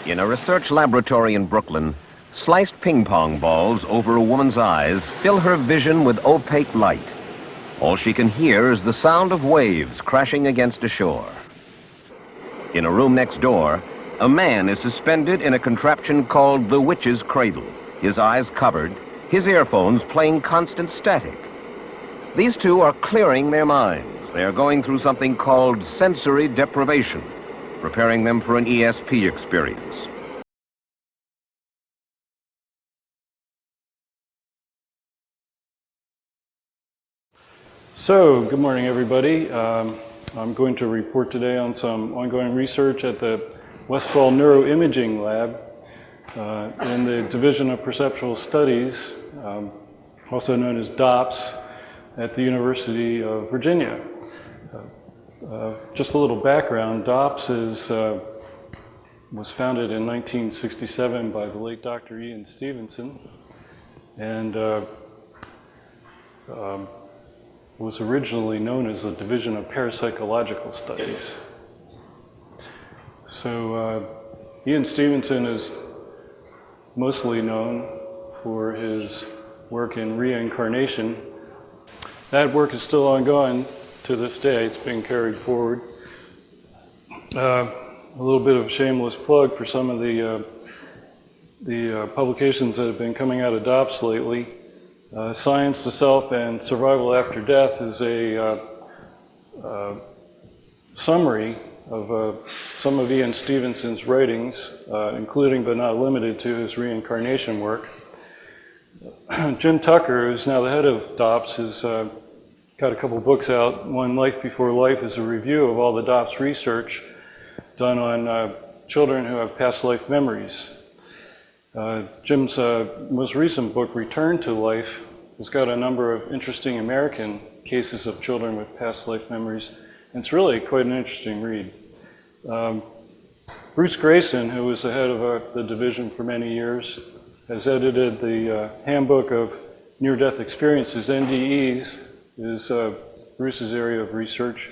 In a research laboratory in Brooklyn, sliced ping pong balls over a woman's eyes fill her vision with opaque light. All she can hear is the sound of waves crashing against a shore. In a room next door, a man is suspended in a contraption called the witch's cradle, his eyes covered, his earphones playing constant static. These two are clearing their minds. They are going through something called sensory deprivation, preparing them for an ESP experience. So, good morning, everybody. I'm going to report today on some ongoing research at the Westfall Neuroimaging Lab in the Division of Perceptual Studies, also known as DOPS, at the University of Virginia. Just a little background, DOPS was founded in 1967 by the late Dr. Ian Stevenson, and was originally known as the Division of Parapsychological Studies. So Ian Stevenson is mostly known for his work in reincarnation. That work is still ongoing to this day. It's being carried forward. A little bit of a shameless plug for some of the publications that have been coming out of DOPS lately. Science, the Self, and Survival After Death is a summary of some of Ian Stevenson's writings, including but not limited to his reincarnation work. Jim Tucker, who's now the head of DOPS, has got a couple books out. One, Life Before Life, is a review of all the DOPS research done on children who have past life memories. Jim's most recent book, Return to Life, has got a number of interesting American cases of children with past life memories. And it's really quite an interesting read. Bruce Grayson, who was the head of the division for many years, has edited the Handbook of Near-Death Experiences. NDEs is Bruce's area of research.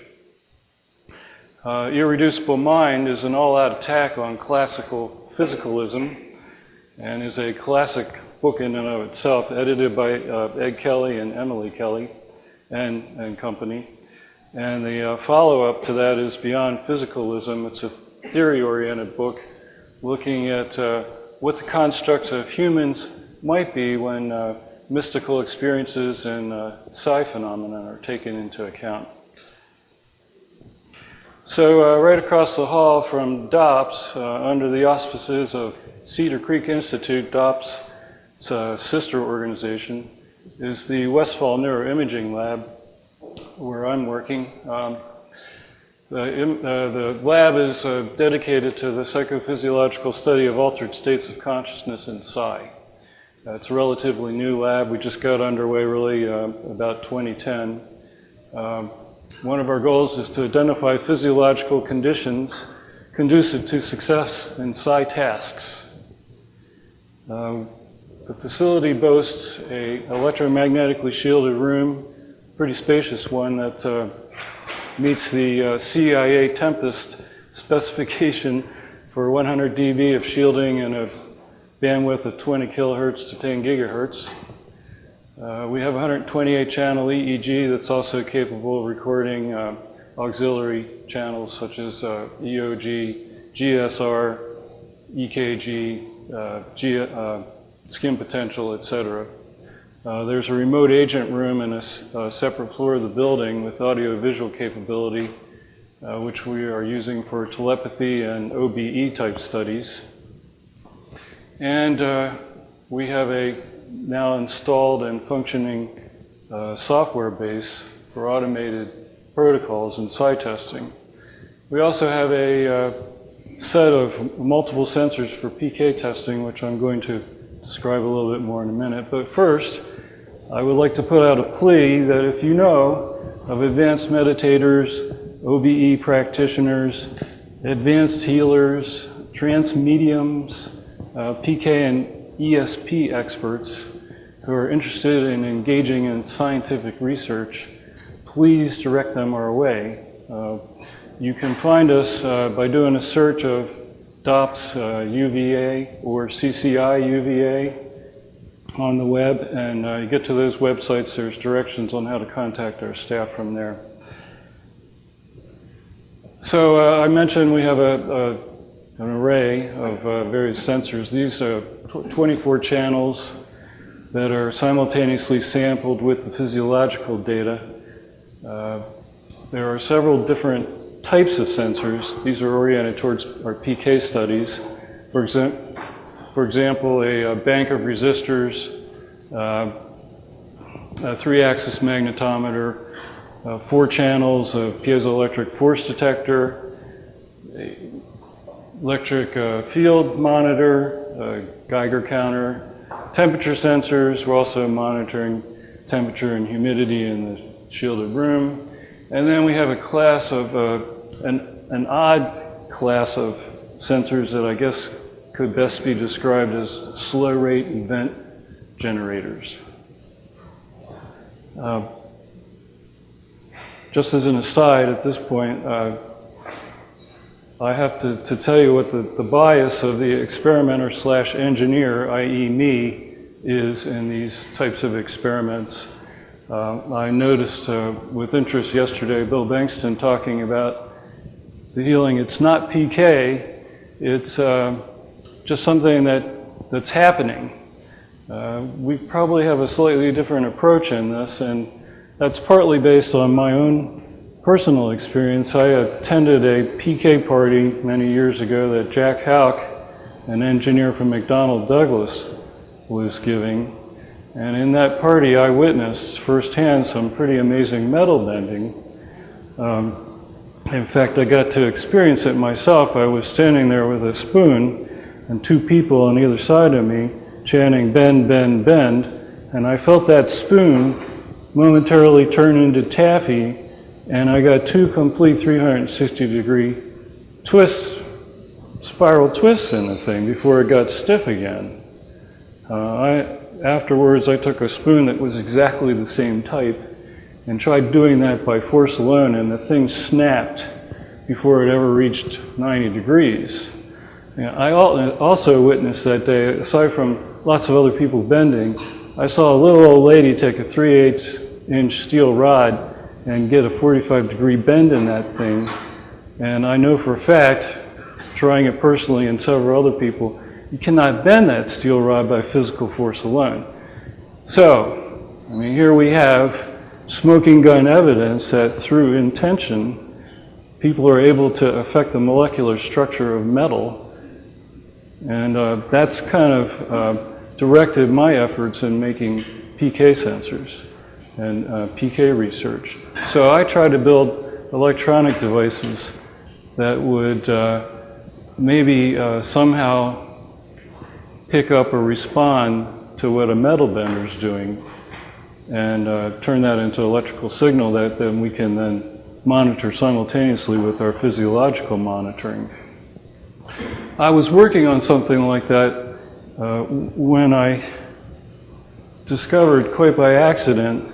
Irreducible Mind is an all-out attack on classical physicalism, and is a classic book in and of itself, edited by Ed Kelly and Emily Kelly and company. And the follow-up to that is Beyond Physicalism. It's a theory-oriented book looking at what the constructs of humans might be when mystical experiences and psi phenomena are taken into account. So right across the hall from DOPS, under the auspices of Cedar Creek Institute, DOPS' sister organization, is the Westfall Neuroimaging Lab, where I'm working. The lab is dedicated to the psychophysiological study of altered states of consciousness in psi. It's a relatively new lab. We just got underway really about 2010. One of our goals is to identify physiological conditions conducive to success in psi tasks. The facility boasts a electromagnetically shielded room, pretty spacious one that meets the CIA Tempest specification for 100 dB of shielding and a bandwidth of 20 kilohertz to 10 gigahertz. We have a 128 channel EEG that's also capable of recording auxiliary channels such as EOG, GSR, EKG, skin potential, etc. There's a remote agent room in a separate floor of the building with audio-visual capability, which we are using for telepathy and OBE type studies. And we have a now installed and functioning software base for automated protocols and psi testing. We also have a set of multiple sensors for PK testing, which I'm going to describe a little bit more in a minute. But first, I would like to put out a plea that if you know of advanced meditators, OBE practitioners, advanced healers, trance mediums, PK and ESP experts who are interested in engaging in scientific research, please direct them our way. You can find us by doing a search of DOPS UVA or CCI UVA on the web, and you get to those websites, there's directions on how to contact our staff from there. So I mentioned we have an array of various sensors. These are 24 channels that are simultaneously sampled with the physiological data. There are several different types of sensors. These are oriented towards our PK studies. For example, a bank of resistors, a 3-axis magnetometer, 4 channels of piezoelectric force detector, a electric field monitor, a Geiger counter, temperature sensors. We're also monitoring temperature and humidity in the shielded room. And then we have a class of, an odd class of sensors that I guess could best be described as slow rate event generators. Just as an aside at this point, I have to tell you what the bias of the experimenter / engineer, i.e. me, is in these types of experiments. I noticed with interest yesterday Bill Bankston talking about the healing. It's not PK, it's just something that's happening. We probably have a slightly different approach in this, and that's partly based on my own personal experience. I attended a PK party many years ago that Jack Houck, an engineer from McDonnell Douglas, was giving. And in that party, I witnessed firsthand some pretty amazing metal bending. In fact, I got to experience it myself. I was standing there with a spoon and 2 people on either side of me chanting, "Bend, bend, bend." And I felt that spoon momentarily turn into taffy, and I got 2 complete 360-degree twists, spiral twists in the thing before it got stiff again. Afterwards, I took a spoon that was exactly the same type and tried doing that by force alone, and the thing snapped before it ever reached 90 degrees. I also witnessed that day, aside from lots of other people bending, I saw a little old lady take a 3/8-inch steel rod and get a 45-degree bend in that thing. And I know for a fact, trying it personally and several other people, you cannot bend that steel rod by physical force alone. So, I mean, here we have smoking gun evidence that through intention, people are able to affect the molecular structure of metal. And that's kind of directed my efforts in making PK sensors and PK research. So I tried to build electronic devices that would maybe somehow pick up or respond to what a metal bender is doing, and turn that into electrical signal that then we can then monitor simultaneously with our physiological monitoring. I was working on something like that when I discovered quite by accident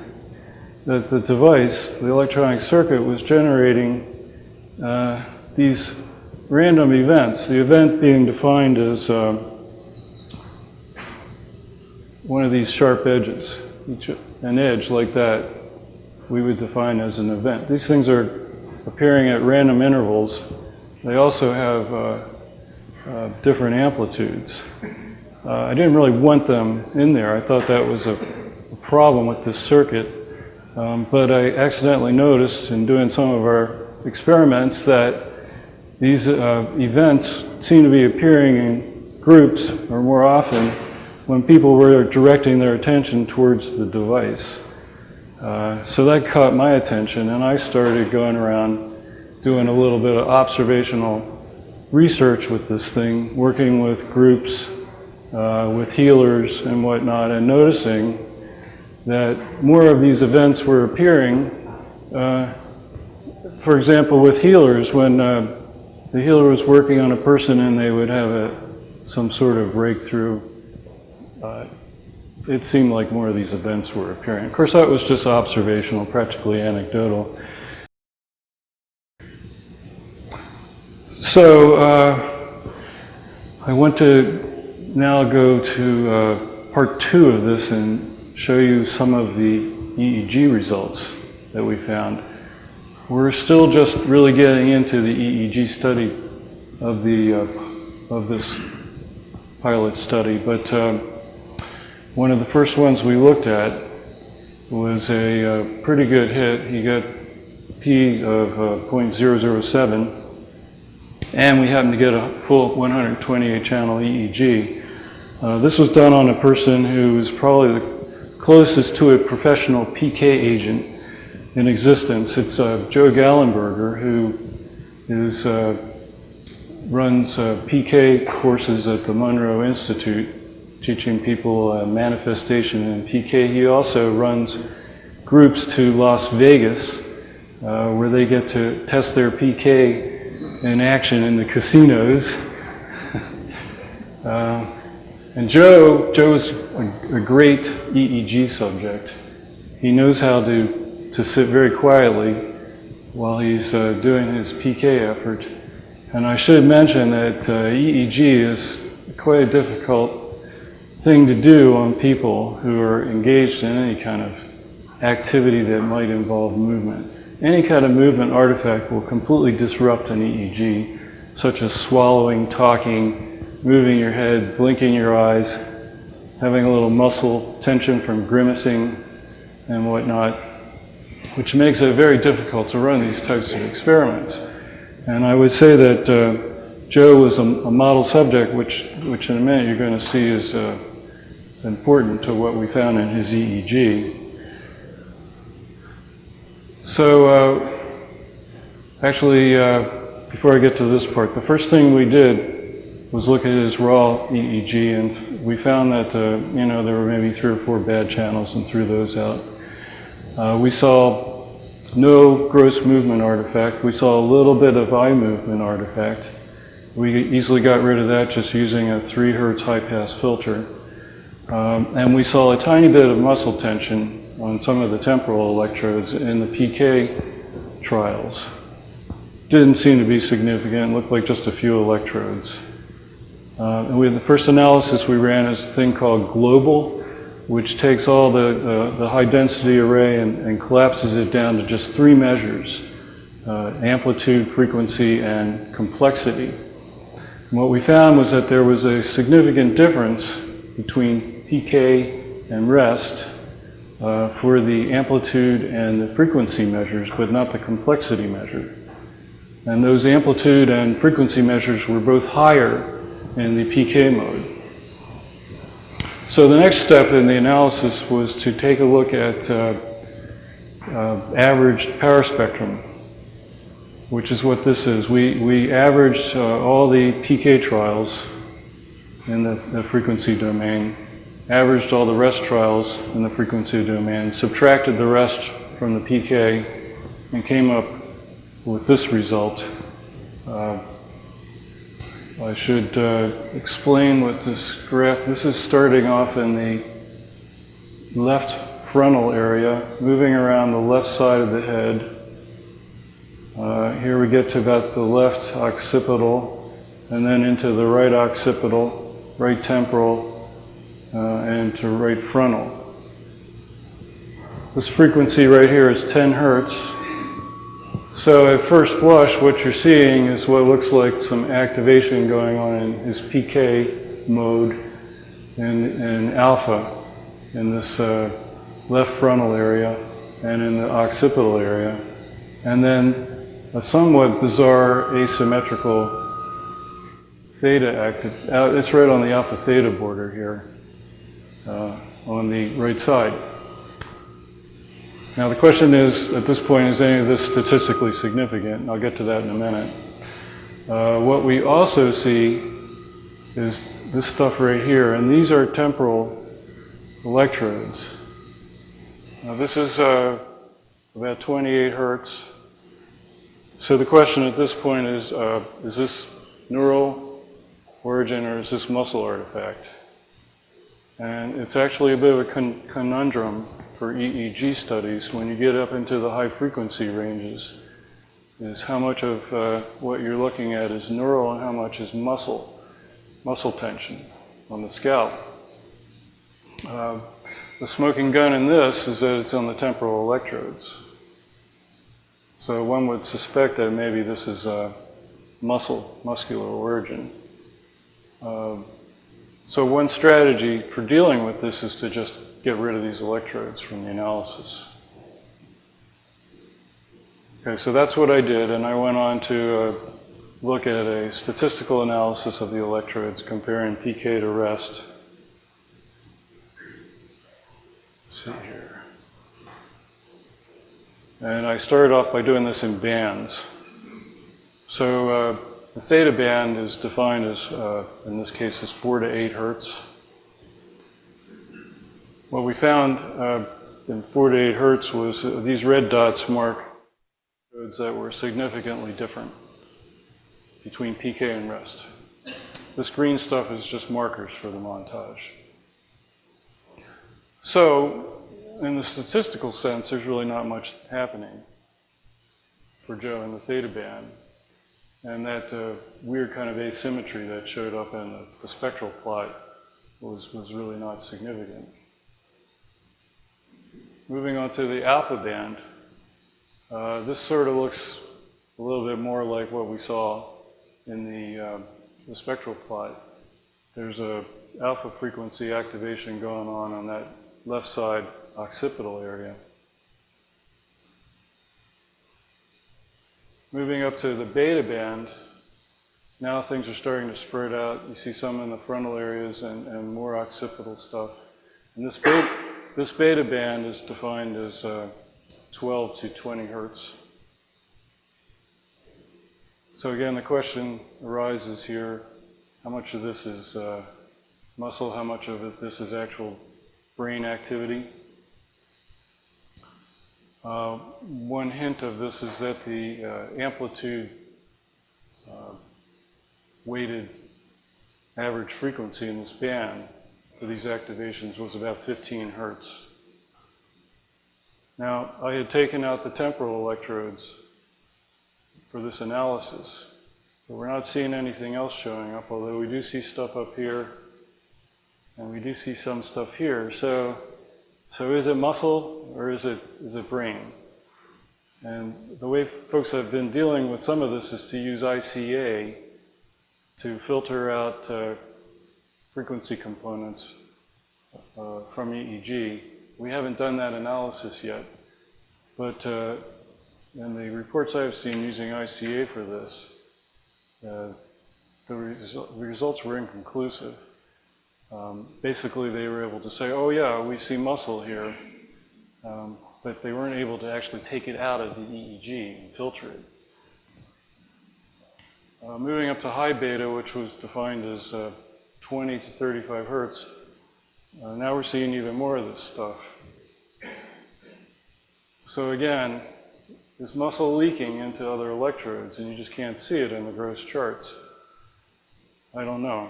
that the device, the electronic circuit, was generating these random events, the event being defined as one of these sharp edges. An edge like that we would define as an event. These things are appearing at random intervals. They also have different amplitudes. I didn't really want them in there. I thought that was a problem with this circuit. But I accidentally noticed in doing some of our experiments that these events seem to be appearing in groups, or more often, when people were directing their attention towards the device. So that caught my attention, and I started going around doing a little bit of observational research with this thing, working with groups, with healers and whatnot, and noticing that more of these events were appearing. For example, with healers, when the healer was working on a person and they would have some sort of breakthrough, it seemed like more of these events were appearing. Of course, that was just observational, practically anecdotal. So I want to now go to part 2 of this and show you some of the EEG results that we found. We're still just really getting into the EEG study of this pilot study, but one of the first ones we looked at was a pretty good hit. He got P of 0.007, and we happened to get a full 128 channel EEG. This was done on a person who is probably the closest to a professional PK agent in existence. It's Joe Gallenberger, who runs PK courses at the Monroe Institute, teaching people manifestation in PK. He also runs groups to Las Vegas, where they get to test their PK in action in the casinos. And Joe's a great EEG subject. He knows how to sit very quietly while he's doing his PK effort. And I should mention that EEG is quite a difficult thing to do on people who are engaged in any kind of activity that might involve movement. Any kind of movement artifact will completely disrupt an EEG, such as swallowing, talking, moving your head, blinking your eyes, having a little muscle tension from grimacing and whatnot, which makes it very difficult to run these types of experiments. And I would say that Joe was a model subject, which in a minute you're going to see is important to what we found in his EEG. So actually, before I get to this part, the first thing we did was look at his raw EEG, and we found that there were maybe 3 or 4 bad channels, and threw those out. We saw no gross movement artifact. We saw a little bit of eye movement artifact. We easily got rid of that just using a 3 Hertz high-pass filter. And we saw a tiny bit of muscle tension on some of the temporal electrodes in the PK trials. Didn't seem to be significant, looked like just a few electrodes. And the first analysis we ran is a thing called global, which takes all the high density array and collapses it down to just 3 measures, amplitude, frequency, and complexity. And what we found was that there was a significant difference between PK and rest for the amplitude and the frequency measures, but not the complexity measure. And those amplitude and frequency measures were both higher in the PK mode. So the next step in the analysis was to take a look at averaged power spectrum, which is what this is. We averaged all the PK trials in the frequency domain, averaged all the rest trials in the frequency domain, subtracted the rest from the PK, and came up with this result. I should explain what this graph, this is starting off in the left frontal area, moving around the left side of the head. Here we get to about the left occipital, and then into the right occipital, right temporal, and to right frontal. This frequency right here is 10 Hertz. So at first blush, what you're seeing is what looks like some activation going on in his PK mode in alpha, in this left frontal area and in the occipital area. And then a somewhat bizarre asymmetrical theta active. It's right on the alpha theta border here on the right side. Now the question is, at this point, is any of this statistically significant? I'll get to that in a minute. What we also see is this stuff right here, and these are temporal electrodes. Now this is about 28 Hertz. So the question at this point is this neural origin or is this muscle artifact? And it's actually a bit of a conundrum for EEG studies when you get up into the high frequency ranges, is how much of what you're looking at is neural and how much is muscle. muscle tension on the scalp. The smoking gun in this is that it's on the temporal electrodes. So one would suspect that maybe this is a muscular origin. So one strategy for dealing with this is to just get rid of these electrodes from the analysis. Okay, so that's what I did, and I went on to look at a statistical analysis of the electrodes comparing PK to rest. Let's see here. And I started off by doing this in bands. So the theta band is defined as, in this case, is 4 to 8 hertz. What we found in 4 to 8 hertz was these red dots mark electrodes that were significantly different between PK and rest. This green stuff is just markers for the montage. So, in the statistical sense, there's really not much happening for Joe in the theta band. And that weird kind of asymmetry that showed up in the spectral plot was really not significant. Moving on to the alpha band, this sort of looks a little bit more like what we saw in the spectral plot. There's a alpha frequency activation going on that left side occipital area. Moving up to the beta band, now things are starting to spread out. You see some in the frontal areas and more occipital stuff. And this beta band is defined as 12 to 20 hertz. So again, the question arises here, how much of this is muscle, how much of this is actual brain activity? One hint of this is that the amplitude weighted average frequency in this band for these activations was about 15 hertz. Now, I had taken out the temporal electrodes for this analysis, but we're not seeing anything else showing up, although we do see stuff up here, and we do see some stuff here. So is it muscle or is it brain? And the way folks have been dealing with some of this is to use ICA to filter out frequency components from EEG. We haven't done that analysis yet, but in the reports I've seen using ICA for this, the results were inconclusive. Basically, they were able to say, oh yeah, we see muscle here, but they weren't able to actually take it out of the EEG and filter it. Moving up to high beta, which was defined as 20 to 35 hertz, now we're seeing even more of this stuff. So again, is muscle leaking into other electrodes and you just can't see it in the gross charts? I don't know.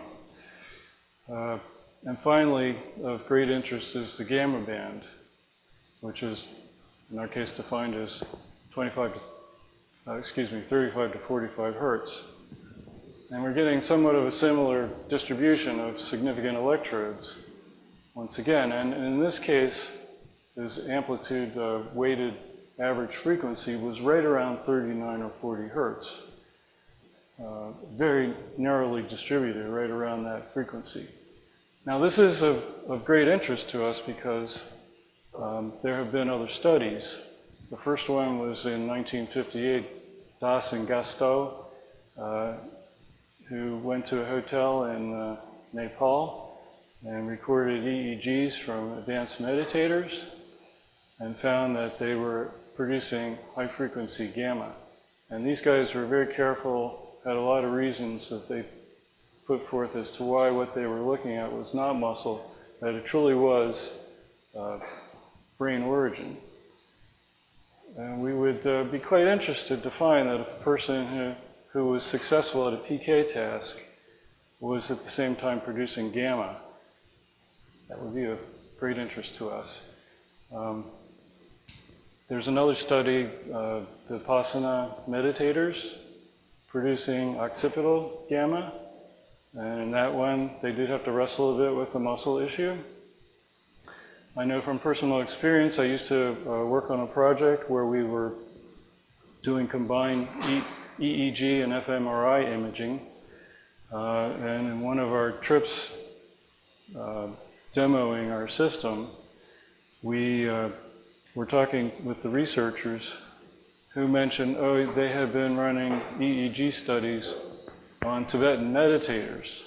And finally, of great interest is the gamma band, which is, in our case, defined as 35 to 45 hertz. And we're getting somewhat of a similar distribution of significant electrodes, once again. And in this case, this amplitude weighted average frequency was right around 39 or 40 hertz. Very narrowly distributed, right around that frequency. Now this is of great interest to us because there have been other studies. The first one was in 1958, Das and Gastow, who went to a hotel in Nepal and recorded EEGs from advanced meditators and found that they were producing high frequency gamma. And these guys were very careful, had a lot of reasons that they put forth as to why what they were looking at was not muscle, that it truly was brain origin. And we would be quite interested to find that if a person who was successful at a PK task was at the same time producing gamma, that would be of great interest to us. There's another study, the Vipassana meditators producing occipital gamma, And in that one, they did have to wrestle a bit with the muscle issue. I know from personal experience, I used to work on a project where we were doing combined EEG and fMRI imaging. And in one of our trips demoing our system, we were talking with the researchers who mentioned, oh, they had been running EEG studies on Tibetan meditators.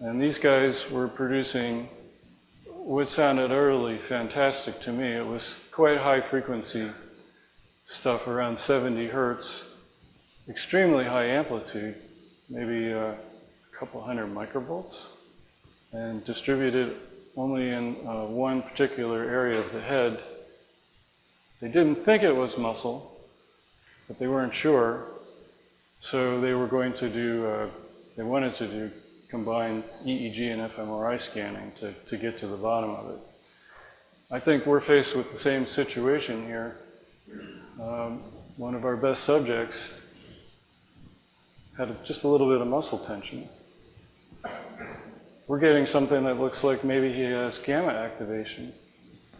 And these guys were producing what sounded utterly fantastic to me. It was quite high frequency stuff, around 70 hertz, extremely high amplitude, maybe a couple hundred microvolts, and distributed only in one particular area of the head. They didn't think it was muscle, but they weren't sure, so they were going to do, they wanted to do combined EEG and fMRI scanning to get to the bottom of it. I think we're faced with the same situation here. One of our best subjects had just a little bit of muscle tension. We're getting something that looks like maybe he has gamma activation,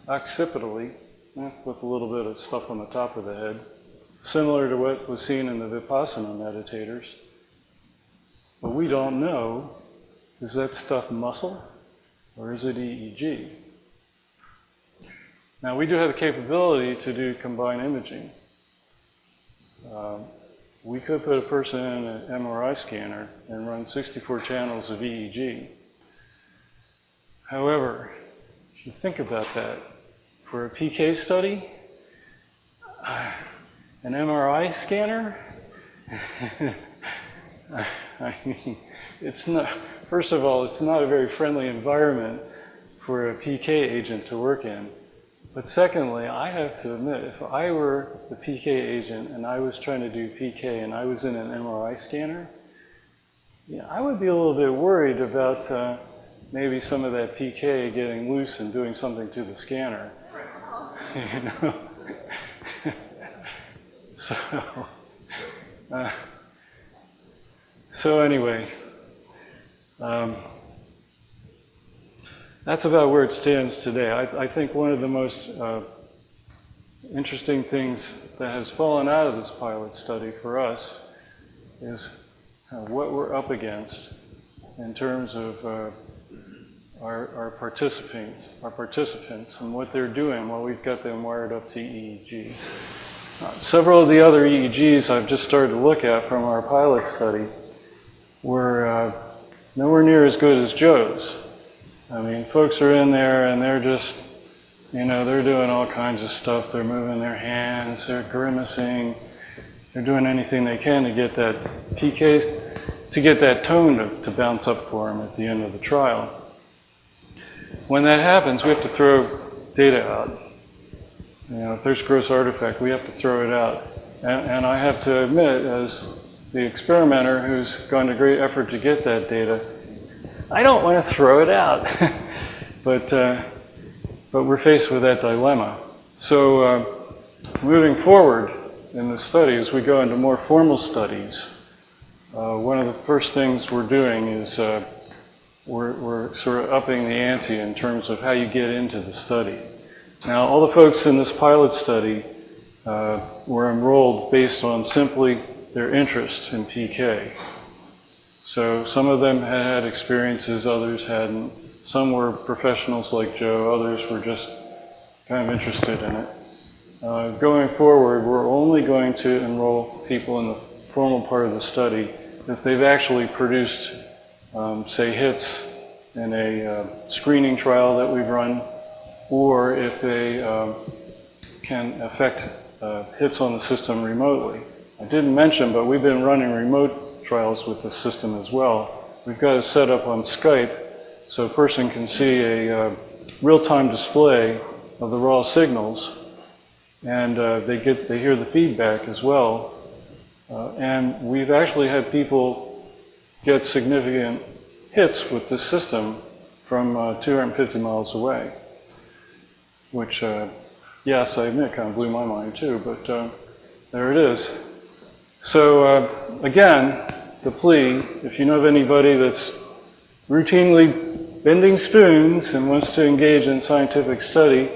occipitally, with a little bit of stuff on the top of the head, similar to what was seen in the Vipassana meditators. But we don't know, is that stuff muscle or is it EEG? Now we do have the capability to do combined imaging. We could put a person in an MRI scanner and run 64 channels of EEG. However, if you think about that, for a PK study, an MRI scanner, I mean, it's not, first of all, it's not a very friendly environment for a PK agent to work in. But secondly, I have to admit, if I were the PK agent and I was trying to do PK and I was in an MRI scanner, yeah, I would be a little bit worried about maybe some of that PK getting loose and doing something to the scanner. You know? So anyway, that's about where it stands today. I think one of the most interesting things that has fallen out of this pilot study for us is what we're up against in terms of our participants and what they're doing while we've got them wired up to EEG. Several of the other EEGs I've just started to look at from our pilot study were nowhere near as good as Joe's. I mean, folks are in there and they're just, you know, they're doing all kinds of stuff. They're moving their hands, they're grimacing, they're doing anything they can to get that PK, to get that tone to bounce up for them at the end of the trial. When that happens, we have to throw data out. You know, if there's gross artifact, we have to throw it out. And I have to admit, as the experimenter who's gone to great effort to get that data, I don't want to throw it out. but we're faced with that dilemma. So moving forward in the study, as we go into more formal studies, one of the first things we're doing is we're sort of upping the ante in terms of how you get into the study. Now, all the folks in this pilot study were enrolled based on simply their interest in PK. So some of them had experiences, others hadn't. Some were professionals like Joe, others were just kind of interested in it. Going forward, we're only going to enroll people in the formal part of the study if they've actually produced, say, hits in a screening trial that we've run, or if they can affect hits on the system remotely. I didn't mention, but we've been running remote trials with the system as well. We've got it set up on Skype so a person can see a real-time display of the raw signals, and they hear the feedback as well. And we've actually had people get significant hits with this system from 250 miles away, which, yes, I admit, kind of blew my mind too, but there it is. So again, the plea, if you know of anybody that's routinely bending spoons and wants to engage in scientific study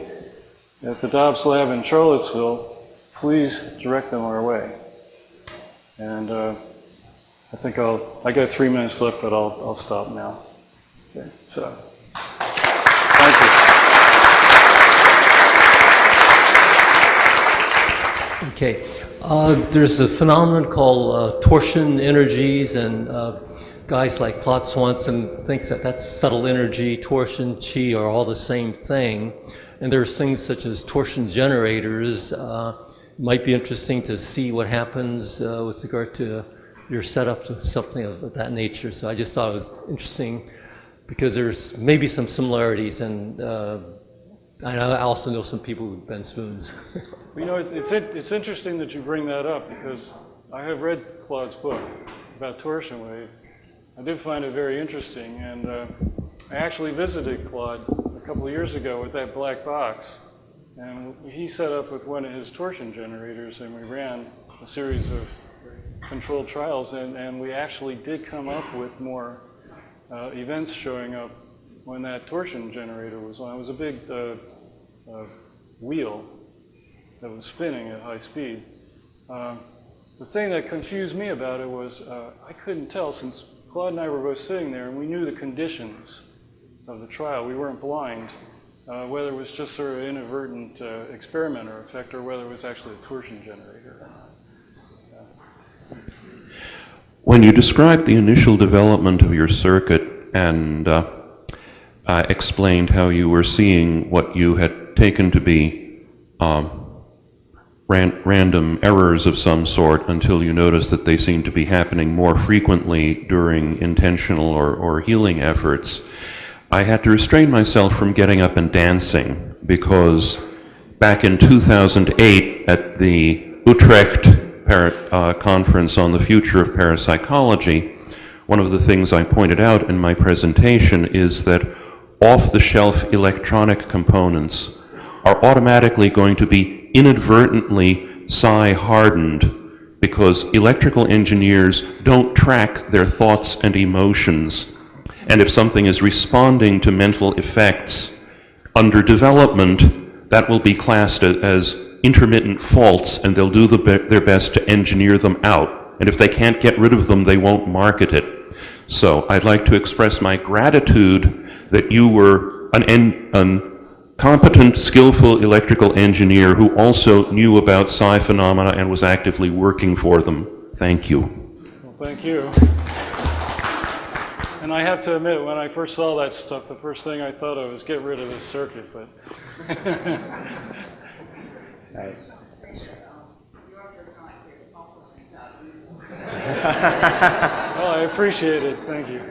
at the Dobbs Lab in Charlottesville, please direct them our way. And I think I got 3 minutes left, but I'll stop now. Okay, so, thank you. Okay, there's a phenomenon called torsion energies, and guys like Claude Swanson thinks that that's subtle energy, torsion, chi are all the same thing. And there's things such as torsion generators. Might be interesting to see what happens with regard to your setup with something of that nature. So I just thought it was interesting because there's maybe some similarities, and I also know some people who bend spoons. Well, you know, it's interesting that you bring that up, because I have read Claude's book about torsion wave. I did find it very interesting, and I actually visited Claude a couple of years ago with that black box, and he set up with one of his torsion generators, and we ran a series of controlled trials, and we actually did come up with more events showing up when that torsion generator was on. It was a big wheel that was spinning at high speed. The thing that confused me about it was I couldn't tell, since Claude and I were both sitting there and we knew the conditions of the trial. We weren't blind, whether it was just sort of an inadvertent experimenter effect or whether it was actually a torsion generator. When you described the initial development of your circuit and explained how you were seeing what you had taken to be random errors of some sort until you noticed that they seemed to be happening more frequently during intentional or healing efforts, I had to restrain myself from getting up and dancing, because back in 2008 at the Utrecht conference on the future of parapsychology, one of the things I pointed out in my presentation is that off-the-shelf electronic components are automatically going to be inadvertently psi-hardened, because electrical engineers don't track their thoughts and emotions. And if something is responding to mental effects under development, that will be classed as intermittent faults, and they'll do their best to engineer them out. And if they can't get rid of them, they won't market it. So I'd like to express my gratitude that you were an competent, skillful electrical engineer who also knew about psi phenomena and was actively working for them. Thank you. Well, thank you. And I have to admit, when I first saw that stuff, the first thing I thought of was get rid of this circuit, but... Well, I appreciate it. Thank you.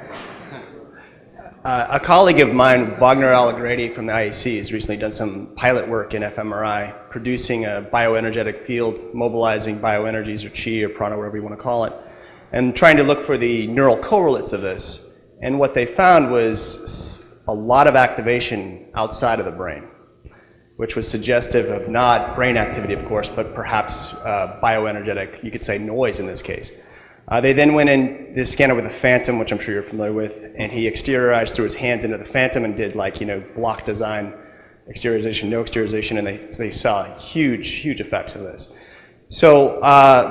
A colleague of mine, Wagner Allegredi from the IAC, has recently done some pilot work in fMRI, producing a bioenergetic field, mobilizing bioenergies or chi or prana, whatever you want to call it, and trying to look for the neural correlates of this. And what they found was a lot of activation outside of the brain, which was suggestive of not brain activity, of course, but perhaps bioenergetic, you could say noise in this case. They then went in this scanner with a phantom, which I'm sure you're familiar with, and he exteriorized through his hands into the phantom and did, like, block design, exteriorization, no exteriorization, and they saw huge effects of this. So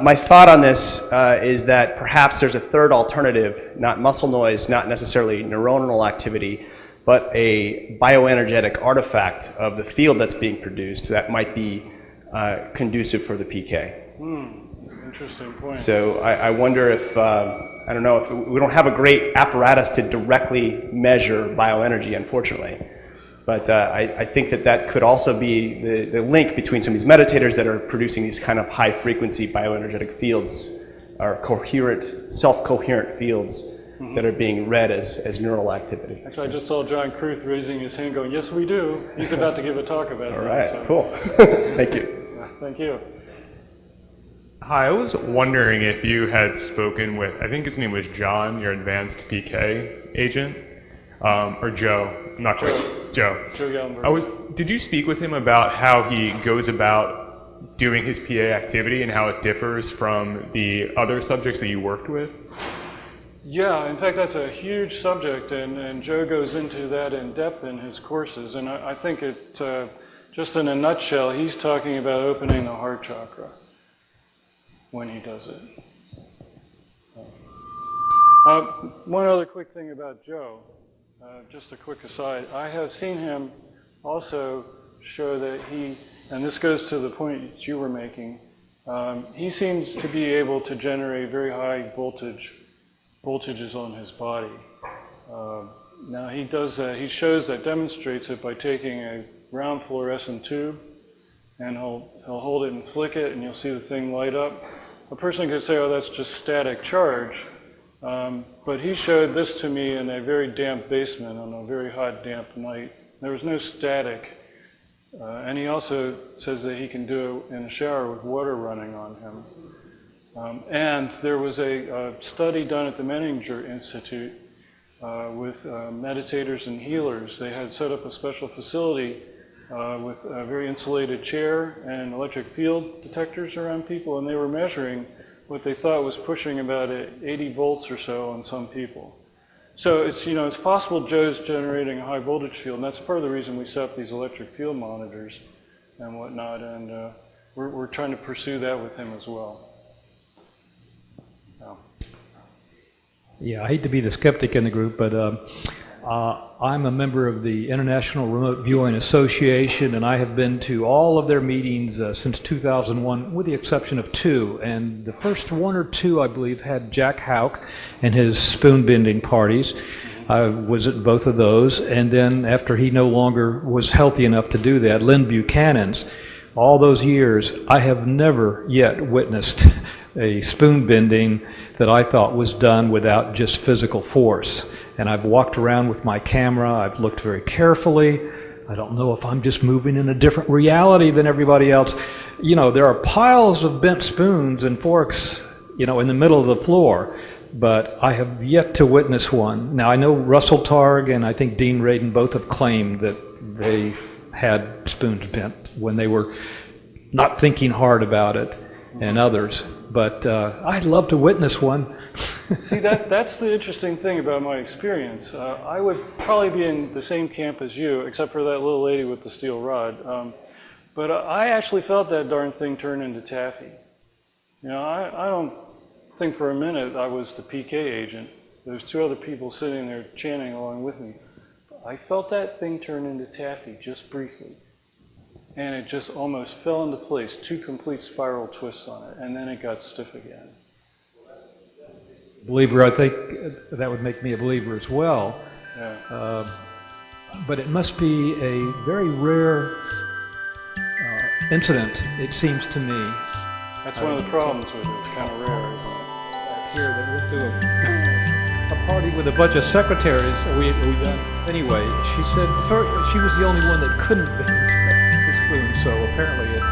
my thought on this is that perhaps there's a third alternative, not muscle noise, not necessarily neuronal activity, but a bioenergetic artifact of the field that's being produced that might be conducive for the PK. Interesting point. So I wonder if, I don't know, if we don't have a great apparatus to directly measure bioenergy, unfortunately. But I think that could also be the link between some of these meditators that are producing these kind of high frequency bioenergetic fields, or coherent, self-coherent fields that are being read as neural activity. Actually, I just saw John Kruth raising his hand going, yes, we do. He's about to give a talk about it. All right, so. cool. Thank you. Yeah, thank you. Hi, I was wondering if you had spoken with, I think his name was John, your advanced PK agent, or Joe, I'm not quite sure. Joe. Joe Gallenberg. Did you speak with him about how he goes about doing his PA activity and how it differs from the other subjects that you worked with? Yeah, in fact, that's a huge subject, and Joe goes into that in depth in his courses. And I think it, just in a nutshell, he's talking about opening the heart chakra when he does it. One other quick thing about Joe, just a quick aside. I have seen him also show that he, and this goes to the point that you were making, he seems to be able to generate very high voltages on his body. Now he does that, he shows that, demonstrates it by taking a round fluorescent tube, and he'll hold it and flick it, and you'll see the thing light up. A person could say, oh, that's just static charge. But he showed this to me in a very damp basement on a very hot, damp night. There was no static. And he also says that he can do it in a shower with water running on him. And there was a study done at the Menninger Institute with meditators and healers. They had set up a special facility with a very insulated chair and electric field detectors around people, and they were measuring what they thought was pushing about 80 volts or so on some people. So it's, it's possible Joe's generating a high voltage field, and that's part of the reason we set up these electric field monitors and whatnot, and we're trying to pursue that with him as well. Yeah, I hate to be the skeptic in the group, but I'm a member of the International Remote Viewing Association, and I have been to all of their meetings since 2001, with the exception of 2. And the first 1 or 2, I believe, had Jack Houck and his spoon-bending parties. I was at both of those. And then after he no longer was healthy enough to do that, Lynn Buchanan's. All those years, I have never yet witnessed a spoon-bending that I thought was done without just physical force. And I've walked around with my camera, I've looked very carefully. I don't know if I'm just moving in a different reality than everybody else. There are piles of bent spoons and forks, in the middle of the floor, but I have yet to witness one. Now, I know Russell Targ and I think Dean Radin both have claimed that they had spoons bent when they were not thinking hard about it, and others. But I'd love to witness one. See, that's the interesting thing about my experience. I would probably be in the same camp as you, except for that little lady with the steel rod. But I actually felt that darn thing turn into taffy. I don't think for a minute I was the PK agent. There's 2 other people sitting there chanting along with me. I felt that thing turn into taffy just briefly. And it just almost fell into place, 2 complete spiral twists on it, and then it got stiff again. Believer, I think that would make me a believer as well. Yeah. But it must be a very rare incident, it seems to me. That's one of the problems with it. It's kind of rare, isn't it? Here that went to a party with a bunch of secretaries. We done anyway. She said she was the only one that couldn't bend the spoon, so apparently it